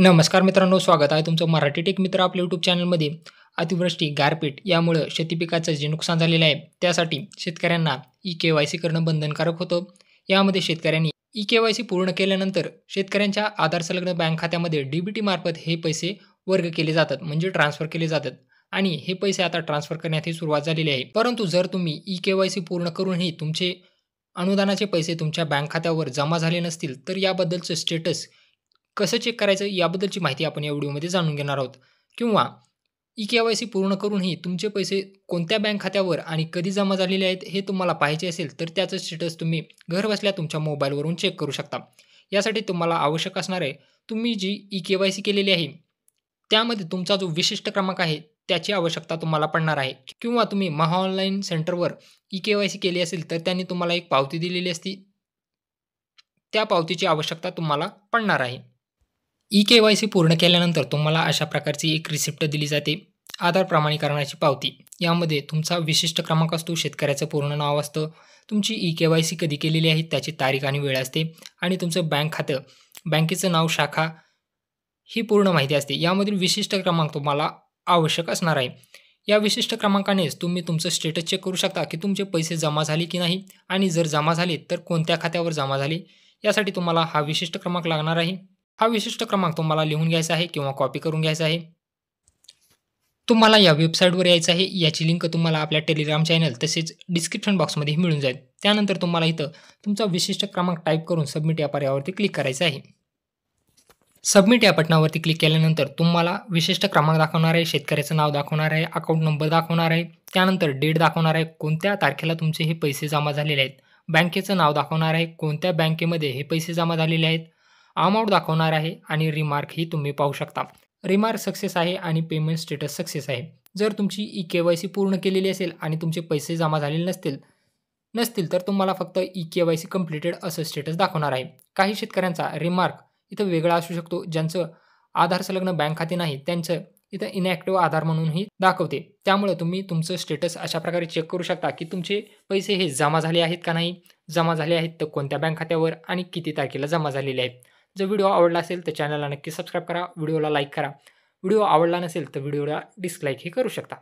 नमस्कार मित्रांनो, स्वागत आहे तुमचं मराठी टेक मित्र आपल्या यूट्यूब चॅनलमध्ये. अतिवृष्टी, गारपीट यामुळं शेती पिकाचं जे नुकसान झालेलं आहे, त्यासाठी शेतकऱ्यांना ई-के-वाय-सी करणं बंधनकारक होतं. यामध्ये शेतकऱ्यांनी ई-के-वाय-सी पूर्ण केल्यानंतर शेतकऱ्यांच्या आधार संलग्न बँक खात्यामध्ये डी मार्फत हे पैसे वर्ग केले जातात, म्हणजे ट्रान्सफर केले जातात आणि हे पैसे आता ट्रान्सफर करण्याची सुरुवात झालेली आहे. परंतु जर तुम्ही ई-के-वाय-सी पूर्ण करूनही तुमचे अनुदानाचे पैसे तुमच्या बँक खात्यावर जमा झाले नसतील, तर याबद्दलचं स्टेटस कसं चेक करायचं याबद्दलची माहिती आपण या व्हिडिओमध्ये जाणून घेणार आहोत. किंवा ई-के-वाय-सी पूर्ण करूनही तुमचे पैसे कोणत्या बँक खात्यावर आणि कधी जमा झालेले आहेत हे तुम्हाला पाहायचे असेल, तर त्याचं स्टेटस तुम्ही घरबसल्या तुमच्या मोबाईलवरून चेक करू शकता. यासाठी तुम्हाला आवश्यक असणार आहे, तुम्ही जी ई-के-वाय-सी केलेली आहे, त्यामध्ये तुमचा जो विशिष्ट क्रमांक आहे, त्याची आवश्यकता तुम्हाला पडणार आहे. किंवा तुम्ही महाऑनलाईन सेंटरवर ई-के-वाय-सी केली असेल, तर त्यांनी तुम्हाला एक पावती दिलेली असती. त्या पावतीची आवश्यकता तुम्हाला पडणार आहे. ई-के-वाय-सी पूर्ण केल्यानंतर तुम्हाला अशा प्रकारची एक रिसिप्ट दिली जाते. आधार प्रमाणीकरणाची पावती. यामध्ये तुमचा विशिष्ट क्रमांक असतो, शेतकऱ्याचं पूर्ण नाव असतं, तुमची ई-के-वाय-सी कधी केलेली आहे त्याची तारीख आणि वेळ असते आणि तुमचं बँक खातं, बँकेचं नाव, शाखा ही पूर्ण माहिती असते. यामधील विशिष्ट क्रमांक तुम्हाला आवश्यक असणार आहे. या विशिष्ट क्रमांकानेच तुम्ही तुमचं स्टेटस चेक करू शकता, की तुमचे पैसे जमा झाले की नाही आणि जर जमा झाले तर कोणत्या खात्यावर जमा झाले. यासाठी तुम्हाला हा विशिष्ट क्रमांक लागणार आहे. हा विशिष्ट क्रमांक तुम्हाला लिहून घ्यायचा आहे किंवा कॉपी करून घ्यायचा आहे. तुम्हाला या वेबसाईटवर यायचं आहे. याची लिंक तुम्हाला आपल्या टेलिग्राम चॅनल तसेच डिस्क्रिप्शन बॉक्समध्ये मिळून जाईल. त्यानंतर तुम्हाला इथं तुमचा विशिष्ट क्रमांक टाइप करून सबमिट या पर्यायावरती क्लिक करायचं आहे. सबमिट या बटनावरती क्लिक केल्यानंतर तुम्हाला विशिष्ट क्रमांक दाखवणार आहे, शेतकऱ्याचं नाव दाखवणार आहे, अकाउंट नंबर दाखवणार आहे, त्यानंतर डेट दाखवणार आहे, कोणत्या तारखेला तुमचे हे पैसे जमा झालेले आहेत, बँकेचं नाव दाखवणार आहे, कोणत्या बँकेमध्ये हे पैसे जमा झालेले आहेत, अमाउंट दाखवणार आहे आणि रिमार्क ही तुम्ही पाहू शकता. रिमार्क सक्सेस आहे आणि पेमेंट स्टेटस सक्सेस आहे. जर तुमची ई-के-वाय-सी पूर्ण केलेली असेल आणि तुमचे पैसे जमा झालेले नसतील नसतील तर तुम्हाला फक्त ई-के-वाय-सी कंप्लीटेड असं स्टेटस दाखवणार आहे. काही शेतकऱ्यांचा रिमार्क इथं वेगळा असू शकतो. ज्यांचं आधार संलग्न बँक खाते नाही, त्यांचं इथं इनॅक्टिव्ह आधार म्हणूनही दाखवते. त्यामुळे तुम्ही तुमचं स्टेटस अशा प्रकारे चेक करू शकता, की तुमचे पैसे हे जमा झाले आहेत का नाही? जमा झाले आहेत तर कोणत्या बँक खात्यावर आणि किती तारखेला जमा झालेले आहेत. जर व्हिडिओ आवडला असेल तर चॅनलला नक्की सबस्क्राईब करा, व्हिडिओला लाईक करा. व्हिडिओ आवडला नसेल तर व्हिडिओला डिसलाईकही करू शकता.